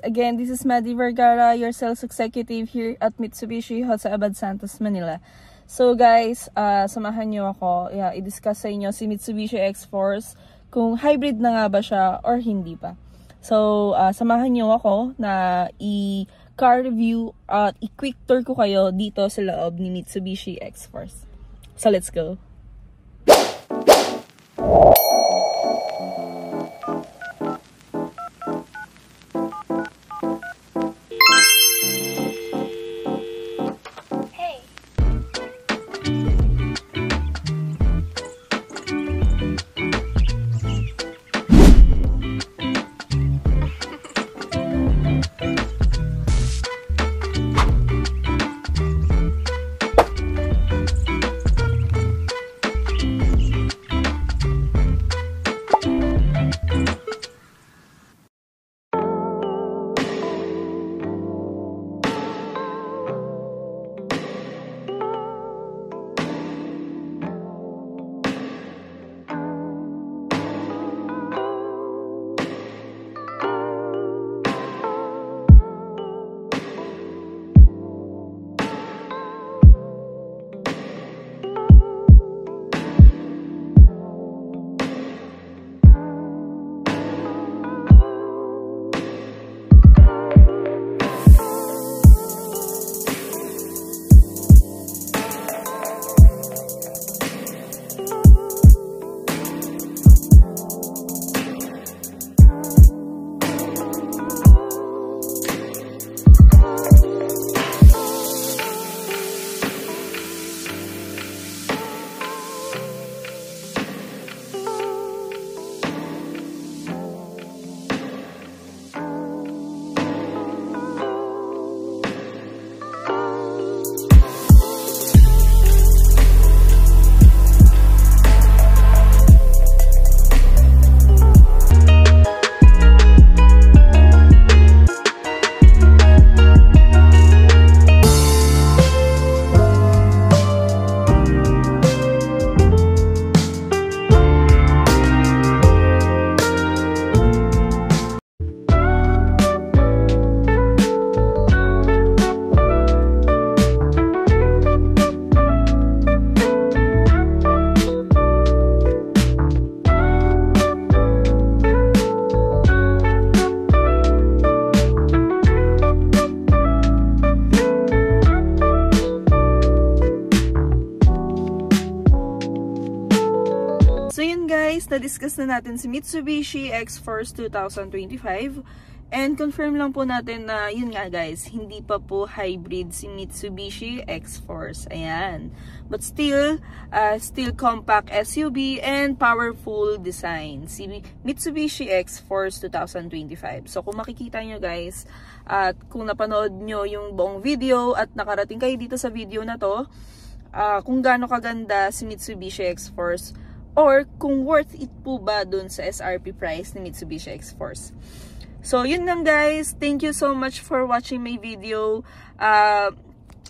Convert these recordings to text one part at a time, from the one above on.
again, this is Maddie Vergara, your sales executive here at Mitsubishi Jose Abad Santos, Manila. So guys, samahan nyo ako, i-discuss sa inyo si Mitsubishi X-Force, kung hybrid na nga ba siya or hindi pa. So, samahan nyo ako na i-car review at i-quick tour ko kayo dito sa loob ni Mitsubishi X-Force. So, let's go! So yun guys, na-discuss na natin si Mitsubishi X-Force 2025 and confirm lang po natin na yun nga guys, hindi pa po hybrid si Mitsubishi X-Force. Ayan. But still compact SUV and powerful design. Si Mitsubishi X-Force 2025. So kung makikita nyo guys, at kung napanood nyo yung buong video at nakarating kayo dito sa video na to, kung gaano kaganda si Mitsubishi X-Force, or kung worth it po ba dun sa SRP price ni Mitsubishi X-Force. So, yun lang guys. Thank you so much for watching my video.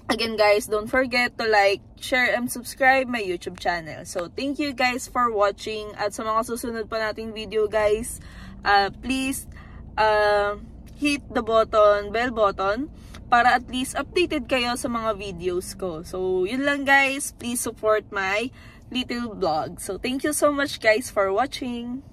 Again guys, don't forget to like, share, and subscribe my YouTube channel. So, thank you guys for watching. At sa mga susunod pa nating video guys, please hit the bell button para at least updated kayo sa mga videos ko. So, yun lang guys. Please support my little vlog. So, thank you so much guys for watching.